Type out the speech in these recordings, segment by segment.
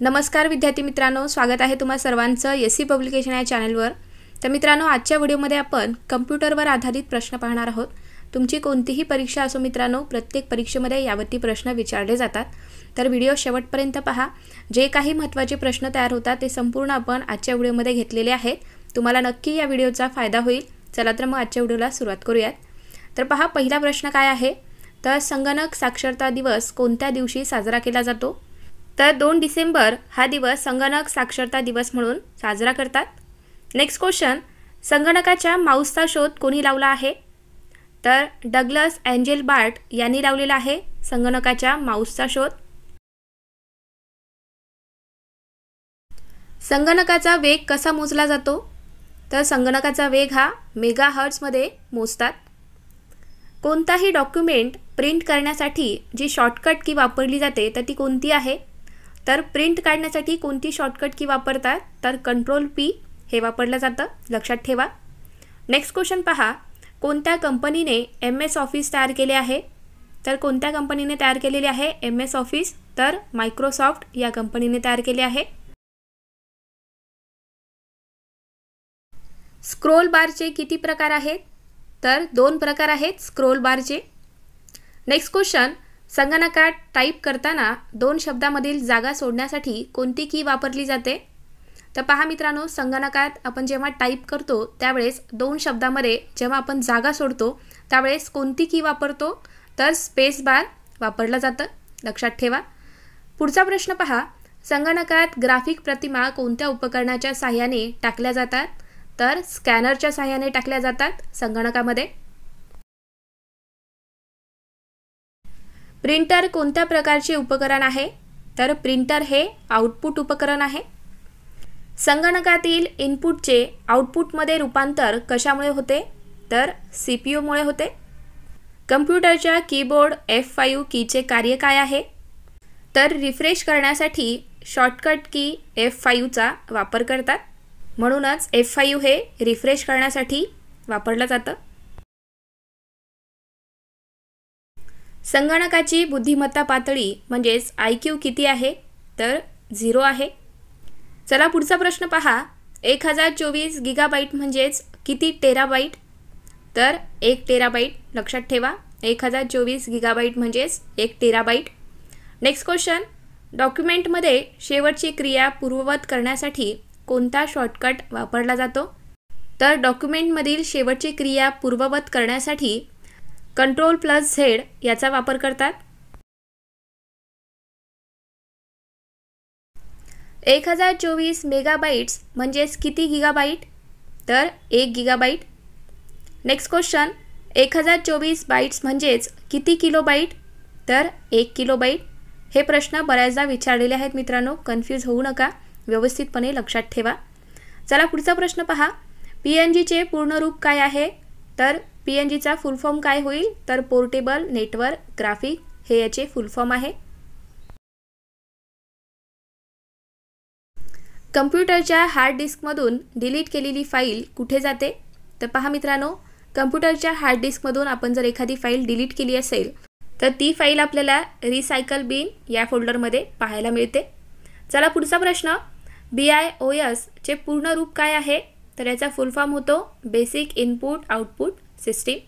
नमस्कार विद्यार्थी मित्रांनो, स्वागत आहे तुम्हा सर्वांचं एससी पब्लिकेशन या चॅनलवर। तर मित्रांनो, आजच्या व्हिडिओमध्ये आपण कम्प्युटरवर आधारित प्रश्न पाहणार आहोत। तुमची कोणतीही परीक्षा असो मित्रांनो, प्रत्येक परीक्षेमध्ये यावरती प्रश्न विचारले जातात। तर व्हिडिओ शेवटपर्यंत पहा। जे काही महत्त्वाचे प्रश्न तयार होतात ते संपूर्ण आपण आजच्या व्हिडिओमध्ये घेतलेले आहेत। तुम्हाला नक्की या व्हिडिओचा फायदा होईल। चला तर मग आजच्या व्हिडिओला सुरुवात करूयात। तर पहा, पहिला प्रश्न काय आहे, तर संगणक साक्षरता दिवस कोणत्या दिवशी साजरा केला जातो? तर 2 डिसेंबर हा दिवस संगणक साक्षरता दिवस म्हणून साजरा करतात। नेक्स्ट क्वेश्चन, संगणकाच्या माऊसचा शोध कोणी लावला आहे? तर डग्लस एंजेलबार्ट यांनी लावलेला आहे संगणकाच्या माऊसचा शोध। संगणकाचा वेग कसा मोजला जातो? तर संगणकाचा वेग हा मेगाहर्ट्झमध्ये मोजतात। कोणताही डॉक्युमेंट प्रिंट करण्यासाठी जी शॉर्टकट की वापरली जाते तर ती कोणती आहे? तर प्रिंट काढण्यासाठी कोणती शॉर्टकट की वापरतात? तर Ctrl+P हे वापरलं जातं, लक्षात ठेवा। नेक्स्ट क्वेश्चन पहा, कोणत्या कंपनीने MS ऑफिस तयार केले आहे? तर कोणत्या कंपनीने तयार केलेले आहे MS ऑफिस? तर मायक्रोसॉफ्ट या कंपनीने तयार केले आहे। स्क्रोल बारचे किती प्रकार आहेत? तर 2 प्रकार आहेत स्क्रोल बारचे। नेक्स्ट क्वेश्चन, संगणकात टाईप करताना 2 शब्दामधील जागा सोडण्यासाठी कोणती की वापरली जाते? तर पहा मित्रांनो, संगणकात आपण जेव्हा टाईप करतो त्यावेळेस 2 शब्दामध्ये जेव्हा आपण जागा सोडतो त्यावेळेस कोणती की वापरतो? तर स्पेस बार वापरलं जातं, लक्षात ठेवा। पुढचा प्रश्न पहा, संगणकात ग्राफिक प्रतिमा कोणत्या उपकरणाच्या सहाय्याने टाकल्या जातात? तर स्कॅनरच्या सहाय्याने टाकल्या जातात संगणकामध्ये। प्रिंटर कोणत्या प्रकारचे उपकरण आहे? तर प्रिंटर हे आउटपुट उपकरण आहे। संगणकातील इनपुटचे आउटपुटमध्ये रूपांतर कशामुळे होते? तर CPU मुळे होते। कम्प्युटरच्या कीबोर्ड F5 कीचे कार्य काय आहे? तर रिफ्रेश करण्यासाठी शॉर्टकट की F5 चा वापर करतात, म्हणूनच F5 हे रिफ्रेश करण्यासाठी वापरलं जातं। संगणकाची बुद्धिमत्ता पातळी म्हणजेच IQ किती आहे? तर 0 आहे। चला पुढचा प्रश्न पहा, 1024 गिगाबाईट म्हणजेच किती टेराबाईट? तर 1 टेराबाईट, लक्षात ठेवा। 1024 गिगाबाईट म्हणजेच 1 टेराबाईट। नेक्स्ट क्वेश्चन, डॉक्युमेंटमध्ये शेवटची क्रिया पूर्ववत करण्यासाठी कोणता शॉर्टकट वापरला जातो? तर डॉक्युमेंटमधील शेवटची क्रिया पूर्ववत करण्यासाठी Ctrl+Z याचा वापर करतात। 1024 मेगाबाईट्स म्हणजेच किती गिगाबाईट? तर 1 गिगाबाईट। नेक्स्ट क्वेश्चन, 1024 बाईट्स म्हणजेच किती किलोबाईट? तर 1 किलोबाईट। हे प्रश्न बऱ्याचदा विचारलेले आहेत मित्रांनो, कन्फ्यूज होऊ नका, व्यवस्थितपणे लक्षात ठेवा। चला पुढचा प्रश्न पहा, PNGचे पूर्ण रूप काय आहे? तर PNGचा फुल फॉर्म काय होईल? तर पोर्टेबल नेटवर्क ग्राफिक हे याचे फुल फॉर्म आहे। कम्प्युटरच्या हार्ड डिस्कमधून डिलीट केलेली फाईल कुठे जाते? तर पहा मित्रांनो, कम्प्युटरच्या हार्ड डिस्कमधून आपण जर एखादी फाईल डिलीट केली असेल तर ती फाईल आपल्याला रिसायकल बिन या फोल्डरमध्ये पाहायला मिळते। चला पुढचा प्रश्न, BIOS चे पूर्ण रूप काय आहे? तर याचा फुल फॉर्म होतो basic input output system.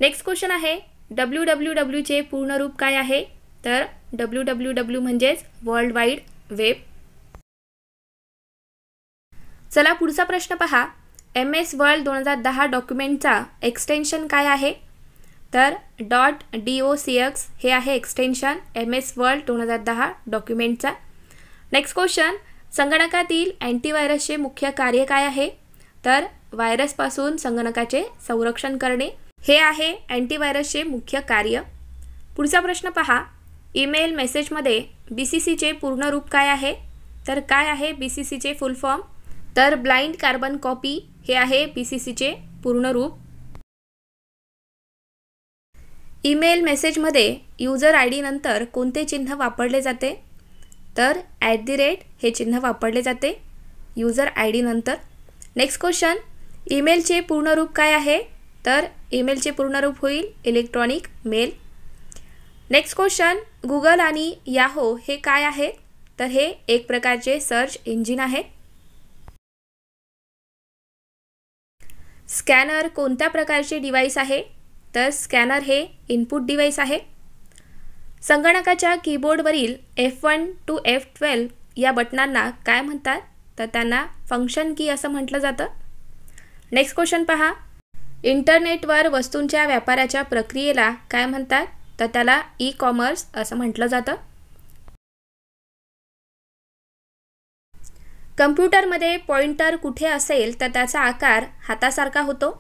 Next question आहे, WWW चे पूर्ण रूप काय आहे? तर WWW म्हणजेच वर्ल्ड वाईड वेब। चला पुढचा प्रश्न पहा, MS वर्ल्ड 2010 डॉक्युमेंटचा एक्सटेन्शन काय आहे? तर .docx हे आहे एक्सटेन्शन MS वर्ल्ड 2010 डॉक्युमेंटचा। नेक्स्ट क्वेश्चन, संगणकातील अँटीव्हायरसचे मुख्य कार्य काय आहे? तर व्हायरसपासून संगणकाचे संरक्षण करणे हे आहे अँटीव्हायरसचे मुख्य कार्य। पुढचा प्रश्न पहा, ईमेल मेसेजमध्ये BCCचे पूर्ण रूप काय आहे? तर काय आहे BCCचे फुल फॉर्म? तर ब्लाइंड कार्बन कॉपी हे आहे BCCचे पूर्ण रूप। ईमेल मेसेजमध्ये यूजर ID नंतर कोणते चिन्ह वापरले जाते? तर @ हे चिन्ह वापरले जाते यूजर ID नंतर। नेक्स्ट क्वेश्चन, ईमेलचे पूर्ण रूप काय आहे? तर ईमेलचे पूर्ण रूप होईल electronic mail. Next question, Google आणि याहो हे काय आहे? तर हे एक प्रकारचे सर्च इंजिन आहे. स्कॅनर कोणत्या प्रकारचे डिव्हाइस आहे? तर स्कॅनर हे इनपुट डिव्हाइस आहे. संगणकाच्या कीबोर्डवरील F1 to F12 या बटनांना काय म्हणतात? तर त्यांना फंक्शन की असं म्हटलं जातं. नेक्स्ट क्वेश्चन पहा. इंटरनेटवर वस्तूंच्या व्यापाराच्या प्रक्रियेला काय म्हणतात? तर त्याला ई कॉमर्स असं म्हटलं जातं. कम्प्युटरमध्ये पॉइंटर कुठे असेल तर त्याचा आकार हातासारखा होतो.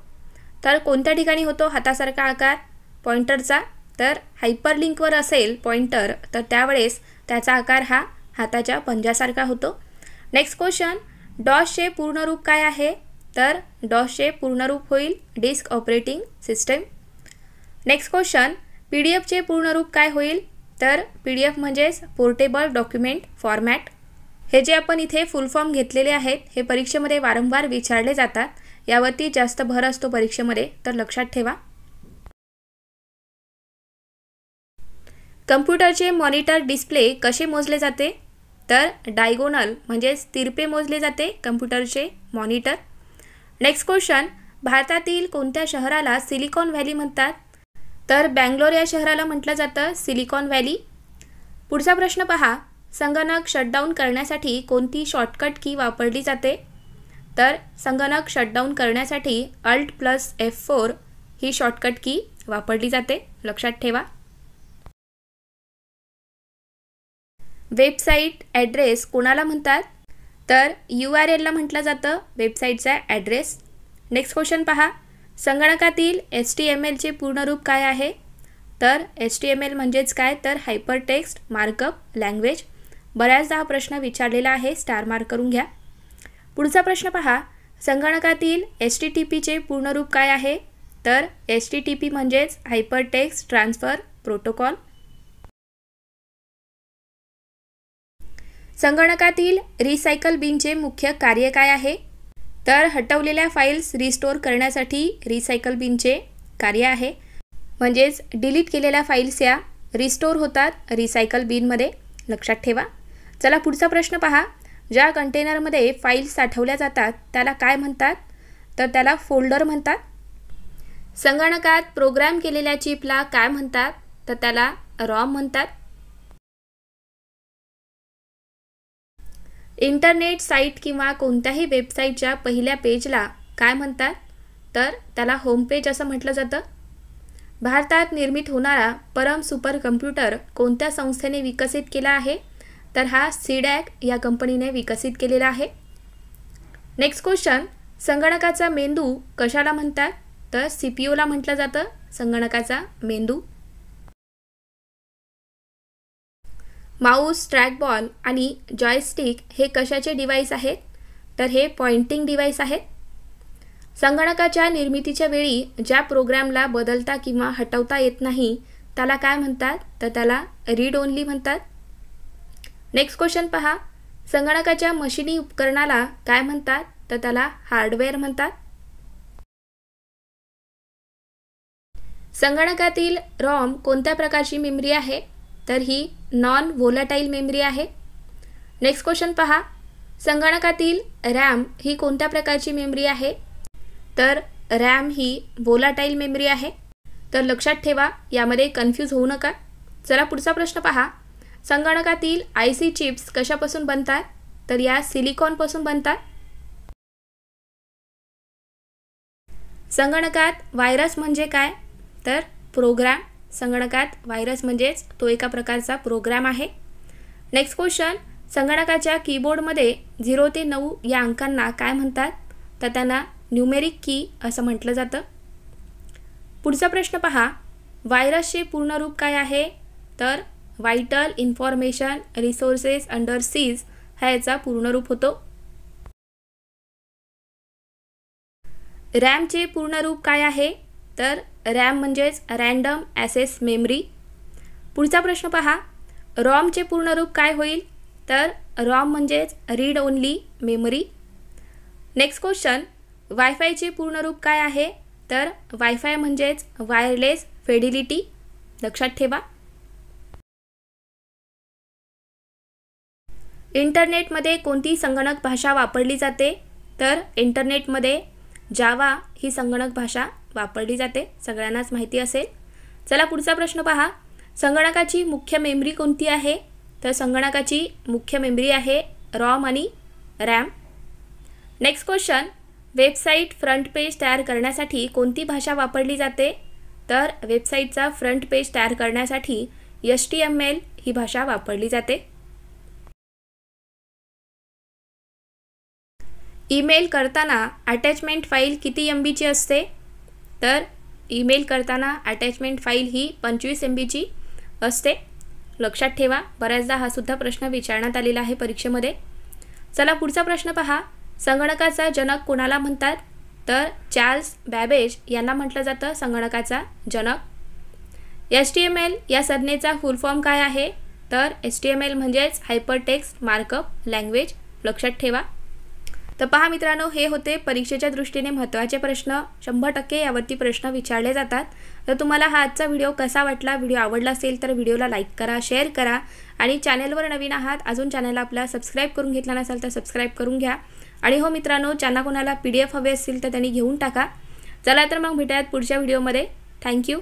तर कोणत्या ठिकाणी होतो हातासारखा आकार पॉइंटरचा? तर हायपरलिंकवर असेल पॉइंटर तर त्यावेळेस त्याचा आकार हा हाताच्या पंजासारखा होतो. Next question. डॉसचे पूर्ण रूप काय आहे? तर डॉसचे पूर्ण रूप होईल disk operating system. Next question. PDF चे पूर्ण रूप काय होईल? तर PDF म्हणजेच पोर्टेबल डॉक्युमेंट फॉर्मॅट. हे जे आपण इथे फुल फॉर्म घेतलेले आहेत हे परीक्षेमध्ये वारंवार विचारले जातात. यावरती जास्त भर असतो परीक्षेमध्ये, तर लक्षात ठेवा. कम्प्युटरचे मॉनिटर डिस्प्ले कसे मोजले जाते? तर डायगोनल म्हणजेच तिरपे मोजले जाते कम्प्युटरचे मॉनिटर. Next question. भारतातील कोणत्या शहराला सिलिकॉन व्हॅली म्हणतात? तर बँगलोर या शहराला म्हटलं जातं सिलिकॉन व्हॅली. पुढचा प्रश्न पहा. संगणक शटडाऊन करण्यासाठी कोणती शॉर्टकट की वापरली जाते? तर संगणक शटडाऊन करण्यासाठी Alt+F4 ही शॉर्टकट की वापरली जाते, लक्षात ठेवा. वेबसाईट ॲड्रेस कोणाला म्हणतात? तर URL ला म्हटलं जातं वेबसाईटचा ॲड्रेस. नेक्स्ट क्वेश्चन पहा. संगणकातील HTML चे पूर्ण रूप काय आहे? तर HTML म्हणजेच काय? तर हायपर टेक्स्ट मार्कअप लँग्वेज. बऱ्याचदा हा प्रश्न विचारलेला आहे, स्टार मार्क करून घ्या. पुढचा प्रश्न पहा. संगणकातील HTTP चे पूर्ण रूप काय आहे? तर HTTP म्हणजेच हायपर टेक्स्ट ट्रान्सफर प्रोटोकॉल. संगणकातील रिसायकल बिनचे मुख्य कार्य काय आहे? तर हटवलेल्या फाईल्स रिस्टोर करण्यासाठी रिसायकल बिनचे कार्य आहे. म्हणजेच डिलीट केलेल्या फाईल्स या रिस्टोर होतात रिसायकल बिनमध्ये, लक्षात ठेवा. चला पुढचा प्रश्न पहा. ज्या कंटेनरमध्ये फाईल्स साठवल्या जातात त्याला काय म्हणतात? तर त्याला फोल्डर म्हणतात. संगणकात प्रोग्राम केलेल्या चिपला काय म्हणतात? तर त्याला रॉम म्हणतात. इंटरनेट साईट किंवा कोणत्याही वेबसाईटच्या पहिल्या पेजला काय म्हणतात? तर त्याला होम पेज असं म्हटलं जातं. भारतात निर्मित होणारा परम सुपर कम्प्युटर कोणत्या संस्थेने विकसित केला आहे? तर हा CDAC या कंपनीने विकसित केलेला आहे. Next question. संगणकाचा मेंदू कशाला म्हणतात? तर CPU ला म्हटलं जातं संगणकाचा मेंदू. माऊस, ट्रॅकबॉल आणि जॉयस्टिक हे कशाचे डिव्हाइस आहेत? तर हे पॉइंटिंग डिव्हाइस आहेत. संगणकाच्या निर्मितीच्या वेळी ज्या प्रोग्रामला बदलता किंवा हटवता येत नाही त्याला काय म्हणतात? तर त्याला रीड ओनली म्हणतात. नेक्स्ट क्वेश्चन पहा. संगणकाच्या मशिनी उपकरणाला काय म्हणतात? तर त्याला हार्डवेअर म्हणतात. संगणकातील रॉम कोणत्या प्रकारची मेमरी आहे? तर ही नॉन व्होलाटाईल मेमरी आहे. नेक्स्ट क्वेश्चन पहा. संगणकातील रॅम ही कोणत्या प्रकारची मेमरी आहे? तर रॅम ही व्होलाटाईल मेमरी आहे. तर लक्षात ठेवा, यामध्ये कन्फ्यूज होऊ नका. चला पुढचा प्रश्न पहा. संगणकातील IC चिप्स कशापासून बनतात? तर या सिलिकॉनपासून बनतात. संगणकात व्हायरस म्हणजे काय? तर प्रोग्राम. संगणकात व्हायरस म्हणजेच तो एका प्रकारचा प्रोग्राम आहे. Next question. संगणकाच्या कीबोर्डमध्ये 0 ते 9 या अंकांना काय म्हणतात? तर त्यांना न्यूमेरिक की असं म्हटलं जातं. पुढचा प्रश्न पहा. व्हायरसचे पूर्ण रूप काय आहे? तर vital information resources under seize हा याचा पूर्ण रूप होतो. रॅमचे पूर्ण रूप काय आहे? तर रॅम म्हणजेच रँडम ॲसेस मेमरी. पुढचा प्रश्न पहा. रॉमचे पूर्ण रूप काय होईल? तर रॉम म्हणजेच read only memory. Next question. वायफायचे पूर्ण रूप काय आहे? तर वायफाय म्हणजेच वायरलेस फिडेलिटी. लक्षात ठेवा. इंटरनेटमध्ये कोणती संगणक भाषा वापरली जाते? तर इंटरनेटमध्ये जावा ही संगणक भाषा वापरली जाते, सगळ्यांनाच माहिती असेल. चला पुढचा प्रश्न पहा. संगणकाची मुख्य मेमरी कोणती आहे? तर संगणकाची मुख्य मेमरी आहे रॉम आणि RAM. Next question, website front page तयार करण्यासाठी कोणती भाषा वापरली जाते? तर वेबसाईटचा फ्रंट पेज तयार करण्यासाठी HTML ही भाषा वापरली जाते. ईमेल करताना अटॅचमेंट फाईल किती MB ची असते? तर ईमेल करताना अटॅचमेंट फाईल ही 25 MB ची असते. लक्षात ठेवा, बऱ्याचदा हा सुद्धा प्रश्न विचारण्यात आलेला आहे परीक्षेमध्ये. चला पुढचा प्रश्न पहा. संगणकाचा जनक कोणाला म्हणतात? तर चार्ल्स बॅबेज यांना म्हटलं जातं संगणकाचा जनक. HTML या संज्ञेचा फुल फॉर्म काय आहे? तर HTML म्हणजेच हायपरटेक्स्ट मार्कअप लँग्वेज. लक्षात ठेवा. तर पहा मित्रांनो, हे होते परीक्षेच्या दृष्टीने महत्त्वाचे प्रश्न. 100% यावरती प्रश्न विचारले जातात. तर तुम्हाला हा आजचा व्हिडिओ कसा वाटला? व्हिडिओ आवडला असेल तर व्हिडिओला लाईक करा, शेअर करा आणि चॅनलवर नवीन आहात, अजून चॅनलला आपला सबस्क्राईब करून घेतला नसाल तर सबस्क्राईब करून घ्या. आणि हो मित्रांनो, ज्यांना कोणाला PDF हवे असतील तर त्यांनी घेऊन टाका. चला तर मग भेटूयात पुढच्या व्हिडिओमध्ये. थँक्यू.